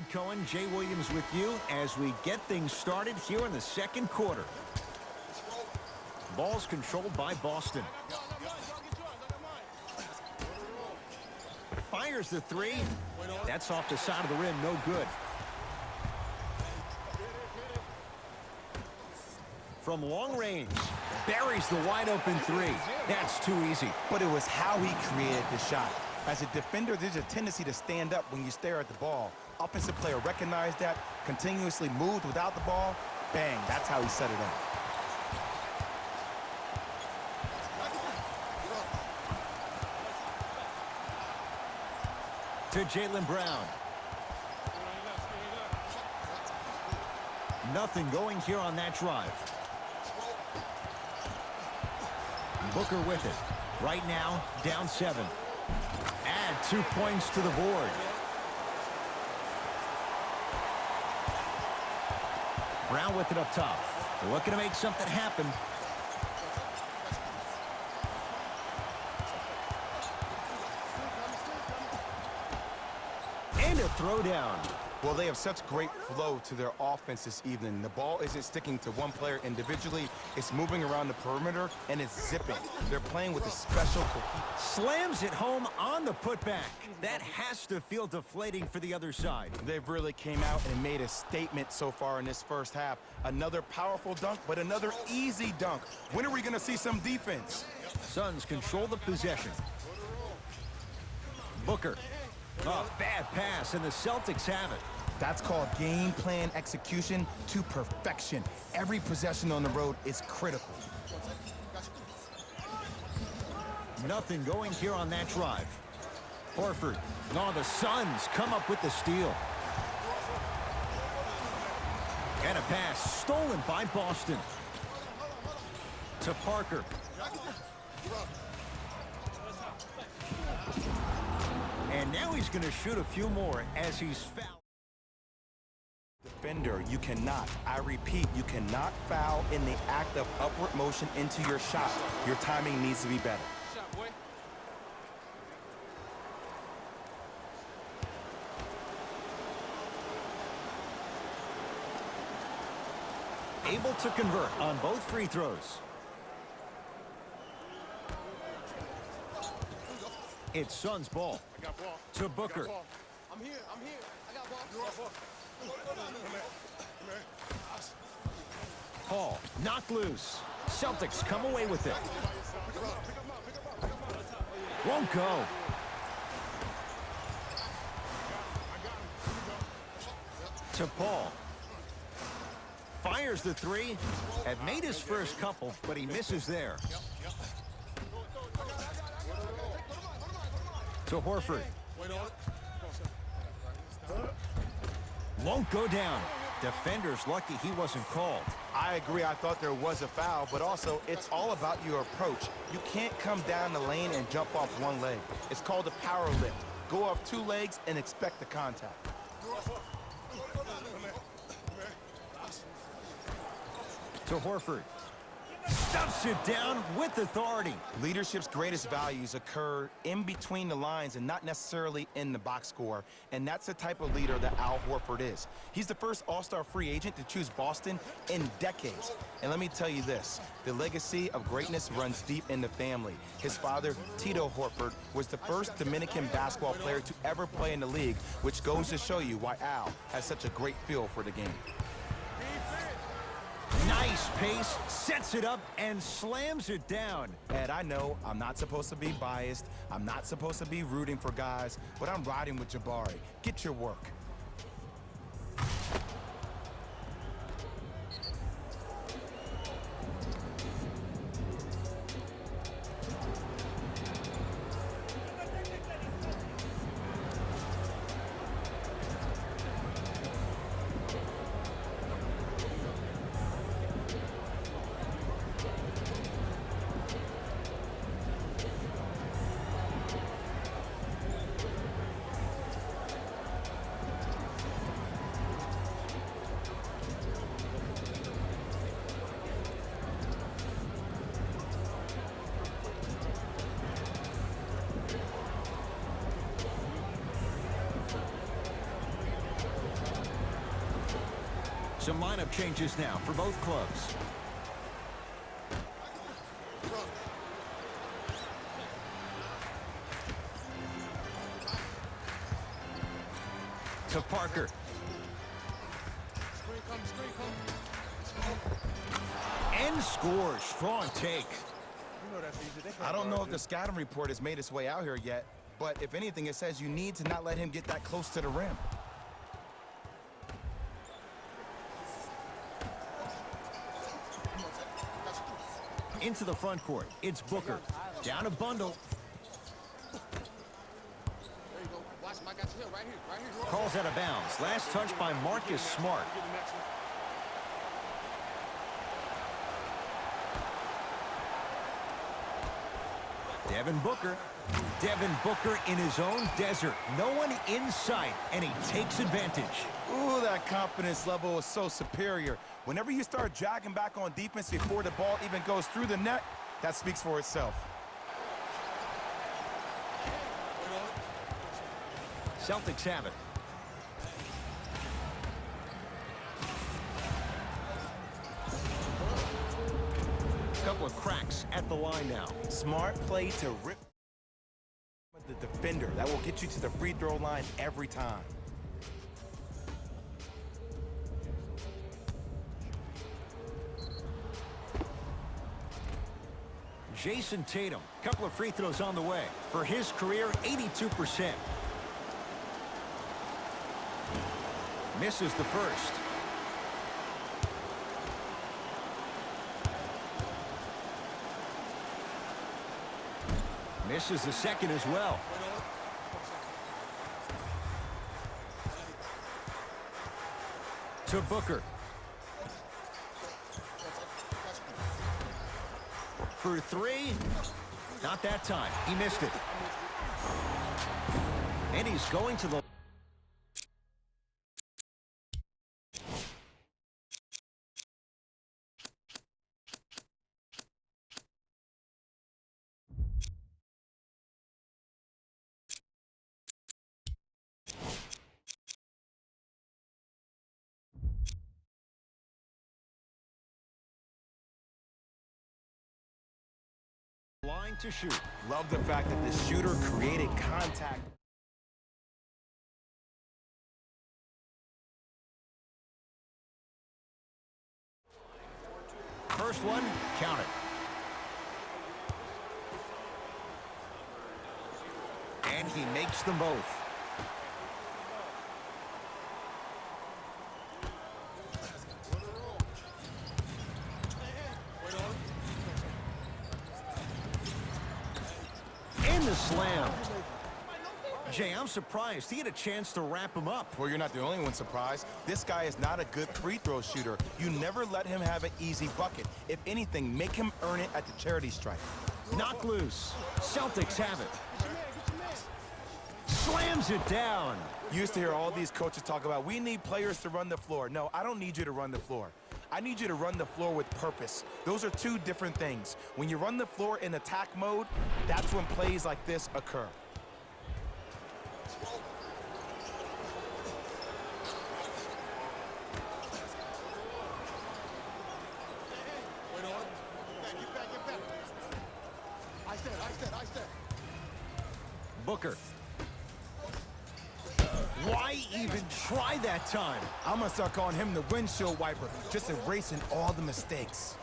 Ed Cohen, Jay Williams with you as we get things started here in the second quarter. Ball's controlled by Boston. Fires the three. That's off the side of the rim, no good. From long range, buries the wide open three. That's too easy. But it was how he created the shot. As a defender, there's a tendency to stand up when you stare at the ball. Offensive player recognized that, continuously moved without the ball. Bang, that's how he set it up. To Jaylen Brown. Nothing going here on that drive. Booker with it. Right now, down 7. Add 2 points to the board. Brown with it up top. Looking to make something happen. And a throwdown. Well, they have such great flow to their offense this evening. The ball isn't sticking to one player individually. It's moving around the perimeter, and it's zipping. They're playing with a special... Slams it home on the putback. That has to feel deflating for the other side. They've really came out and made a statement so far in this first half. Another powerful dunk, but another easy dunk. When are we going to see some defense? Suns control the possession. Booker. A bad pass, and the Celtics have it. That's called game plan execution to perfection. Every possession on the road is critical. Nothing going here on that drive. Horford. No, the Suns come up with the steal. And a pass stolen by Boston. To Parker. And now he's going to shoot a few more as he's fouled. Defender, you cannot, I repeat, you cannot foul in the act of upward motion into your shot. Your timing needs to be better. Able to convert on both free throws. It's Suns ball. To Booker. I'm here. I got ball. Paul, knocked loose. Celtics come away with it. Won't go. To Paul. Fires the three. Had made his first couple, but he misses there. To Horford. Won't go down. Defender's lucky he wasn't called. I agree, I thought there was a foul, but also it's all about your approach. You can't come down the lane and jump off one leg. It's called a power lift. Go off 2 legs and expect the contact. To Horford. Stuffs it down with authority. Leadership's greatest values occur in between the lines and not necessarily in the box score. And that's the type of leader that Al Horford is. He's the first all-star free agent to choose Boston in decades. And let me tell you this, the legacy of greatness runs deep in the family. His father, Tito Horford, was the first Dominican basketball player to ever play in the league, which goes to show you why Al has such a great feel for the game. Nice pace, sets it up, and slams it down. Ed, I know I'm not supposed to be biased. I'm not supposed to be rooting for guys, but I'm riding with Jabari. Get your work. Some lineup changes now for both clubs. To Parker. And scores. Strong take. I don't know if the scouting report has made its way out here yet, but if anything, it says you need to not let him get that close to the rim. Into the front court. It's Booker. Down a bundle. There you go. Watch him. I got you here. Right here. Right here. Calls out of bounds. Last touch by Marcus Smart. Devin Booker. Devin Booker in his own desert. No one in sight, and he takes advantage. Ooh, that confidence level is so superior. Whenever you start jogging back on defense before the ball even goes through the net, that speaks for itself. Celtics have it. Couple of cracks at the line now. Smart play to rip the defender. That will get you to the free throw line every time. Jason Tatum, couple of free throws on the way. For his career, 82%. Misses the first. Misses the second as well. To Booker. For three. Not that time. He missed it. And he's going to the line to shoot. Love the fact that the shooter created contact. First one, count it. And he makes them both. And the slam. Jay, I'm surprised he had a chance to wrap him up. Well, you're not the only one surprised. This guy is not a good free throw shooter. You never let him have an easy bucket. If anything, make him earn it at the charity stripe. Knock loose. Celtics have it. Slams it down. You used to hear all these coaches talk about, we need players to run the floor. No, I don't need you to run the floor. I need you to run the floor with purpose. Those are two different things. When you run the floor in attack mode, that's when plays like this occur. Booker. Why even try that time? I'm gonna start calling him the windshield wiper, just erasing all the mistakes.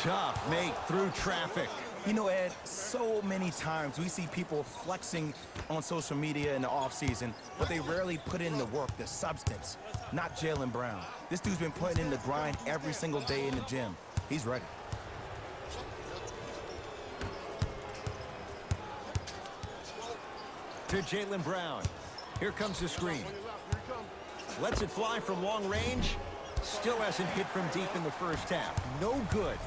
Tough make through traffic. You know, Ed, so many times we see people flexing on social media in the offseason, but they rarely put in the work, the substance. Not Jaylen Brown. This dude's been putting in the grind every single day in the gym. He's ready. To Jaylen Brown. Here comes the screen. Lets it fly from long range. Still hasn't hit from deep in the first half. No good.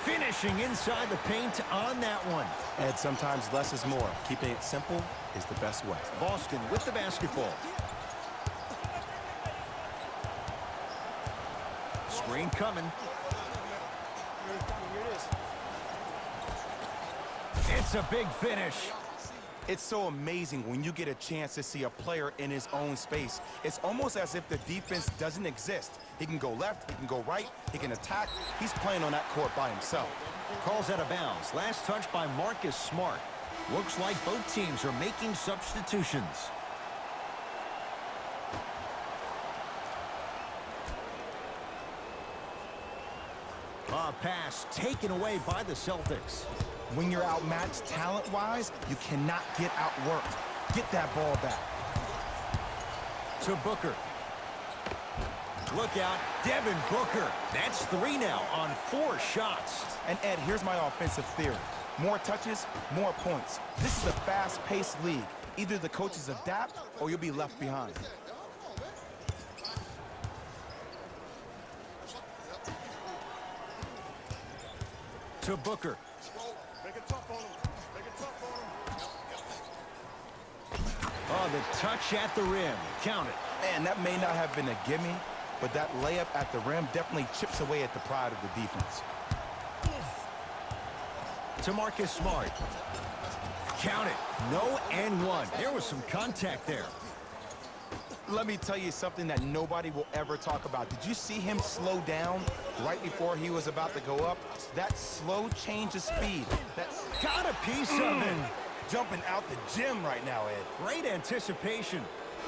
Finishing inside the paint on that one. Ed, sometimes less is more. Keeping it simple is the best way. Boston with the basketball. Screen coming. It's a big finish. It's so amazing when you get a chance to see a player in his own space. It's almost as if the defense doesn't exist. He can go left, he can go right, he can attack. He's playing on that court by himself. Calls out of bounds. Last touch by Marcus Smart. Looks like both teams are making substitutions. A pass taken away by the Celtics. When you're outmatched talent-wise, you cannot get outworked. Get that ball back. To Booker. Look out, Devin Booker. That's 3 now on 4 shots. And Ed, here's my offensive theory. More touches, more points. This is a fast-paced league. Either the coaches adapt or you'll be left behind. To Booker. Make it tough on him. Make it tough on him. Oh, the touch at the rim. Count it. And that may not have been a gimme, but that layup at the rim definitely chips away at the pride of the defense. To Marcus Smart. Count it. No and 1. There was some contact there. Let me tell you something that nobody will ever talk about. Did you see him slow down right before he was about to go up? That slow change of speed. That's Got a piece of it. jumping out the gym right now, Ed. Great anticipation.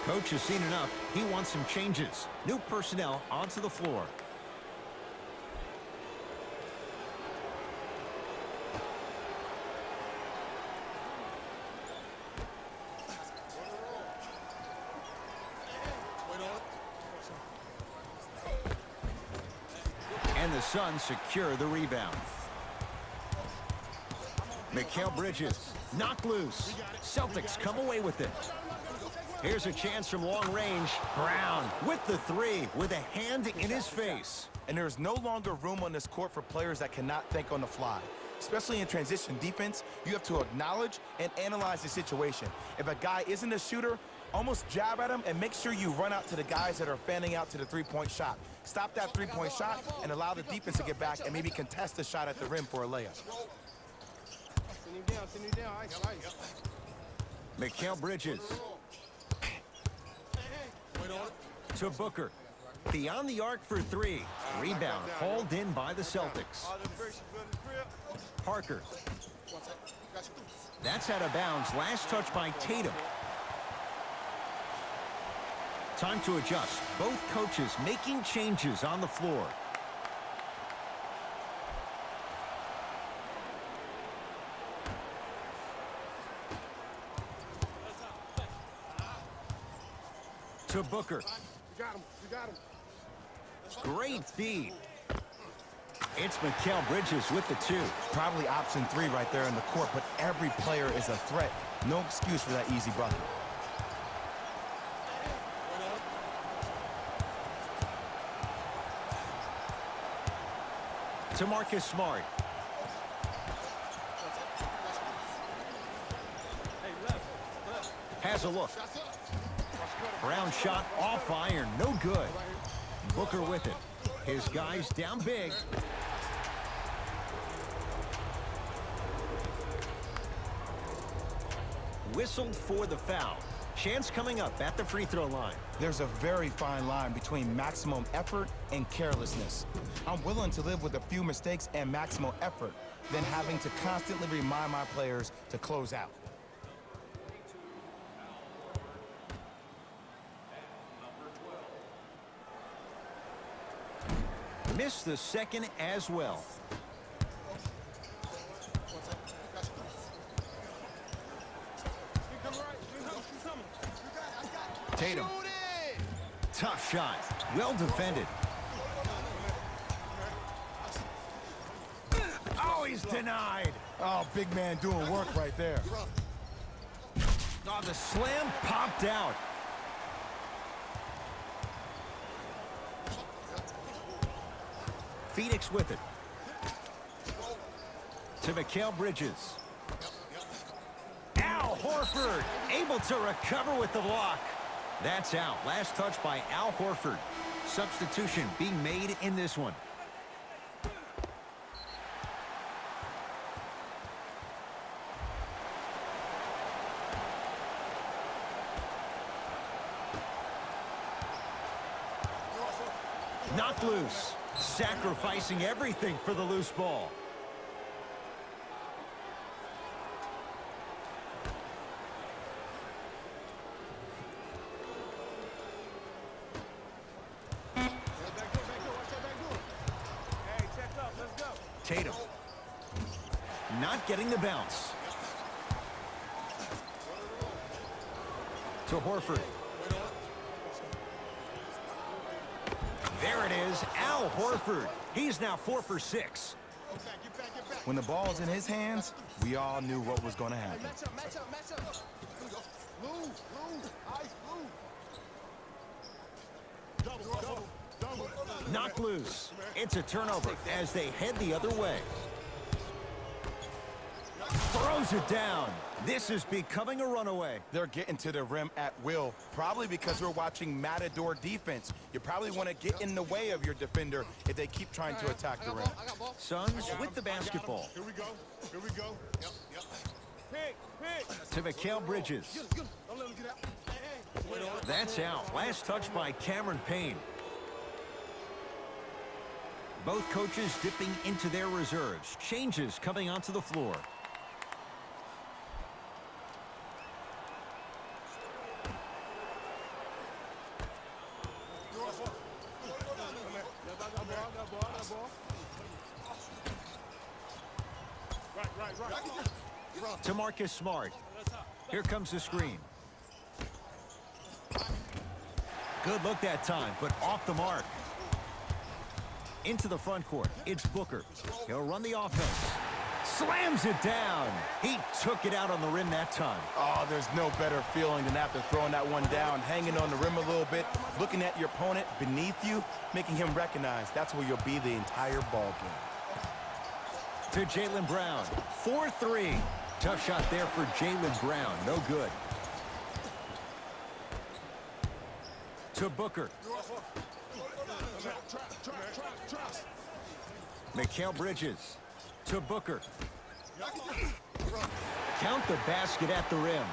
Coach has seen enough. He wants some changes. New personnel onto the floor. And the Suns secure the rebound. Mikal Bridges, knocked loose. Celtics come away with it. Here's a chance from long range. Brown with the 3, with a hand in his face. And there's no longer room on this court for players that cannot think on the fly. Especially in transition defense, you have to acknowledge and analyze the situation. If a guy isn't a shooter, almost jab at him and make sure you run out to the guys that are fanning out to the three-point shot. Stop that three-point shot and allow the defense to get back and maybe contest the shot at the rim for a layup. Send him down. Ice, ice. Mikal Bridges. To Booker. Beyond the arc for 3. Rebound hauled in by the Celtics. Parker. That's out of bounds. Last touch by Tatum. Time to adjust. Both coaches making changes on the floor. To Booker. You got him. You got him. Great feed. It's Mikal Bridges with the 2. Probably option 3 right there in the court, but every player is a threat. No excuse for that easy bucket. To Marcus Smart. Has a look. Brown shot off iron, no good. Booker with it. His guys down big. Whistled for the foul. Chance coming up at the free throw line. There's a very fine line between maximum effort and carelessness. I'm willing to live with a few mistakes and maximum effort than having to constantly remind my players to close out. Missed the second as well. Tatum. Tough shot. Well defended. Oh, he's denied. Oh, big man doing work right there. Oh, the slam popped out. Phoenix with it. To Mikal Bridges. Al Horford able to recover with the block. That's out. Last touch by Al Horford. Substitution being made in this one. Knocked loose. Sacrificing everything for the loose ball. Tatum. Not getting the bounce. To Horford. There it is, Al Horford. He's now 4 for 6. When the ball's in his hands, we all knew what was going to happen. Match up. Move. Ice, move. Double. Knocked loose. It's a turnover as they head the other way. Throws it down. This is becoming a runaway. They're getting to the rim at will, probably because we're watching Matador defense. You probably want to get in the way of your defender if they keep trying to attack the rim. Suns with the basketball. Here we go. Yep. Pick. To Mikal Bridges. Don't let him get out. That's out. Last touch by Cameron Payne. Both coaches dipping into their reserves. Changes coming onto the floor. Right. To Marcus Smart. Here comes the screen. Good look that time, but off the mark. Into the front court. It's Booker. He'll run the offense. Slams it down. He took it out on the rim that time. Oh, there's no better feeling than after throwing that one down, hanging on the rim a little bit, looking at your opponent beneath you, making him recognize that's where you'll be the entire ball game. To Jaylen Brown. 4-3. Tough shot there for Jaylen Brown. No good. To Booker. Mikal Bridges. To Booker. Count the basket at the rim.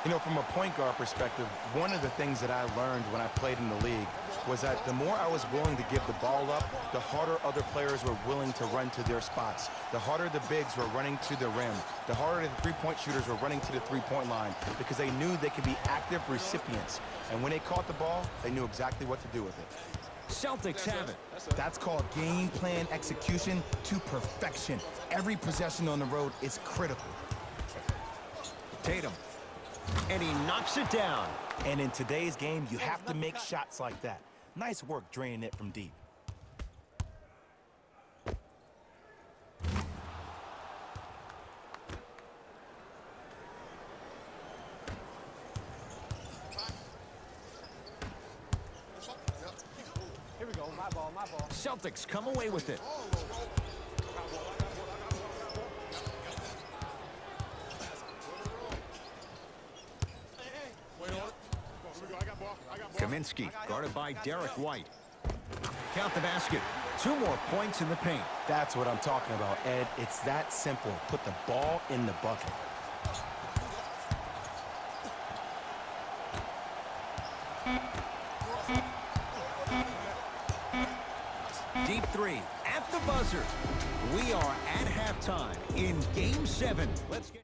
You know, from a point guard perspective, one of the things that I learned when I played in the league was that the more I was willing to give the ball up, the harder other players were willing to run to their spots. The harder the bigs were running to the rim. The harder the three-point shooters were running to the three-point line because they knew they could be active recipients. And when they caught the ball, they knew exactly what to do with it. Celtics have it. That's called game plan execution to perfection. Every possession on the road is critical. Tatum. And he knocks it down. And in today's game, you have to make shots like that. Nice work draining it from deep. Here we go. My ball. Celtics come away with it. Kaminsky guarded by Derek White. Count the basket. 2 more points in the paint. That's what I'm talking about, Ed. It's that simple. Put the ball in the bucket. Deep 3 at the buzzer. We are at halftime in Game 7. Let's get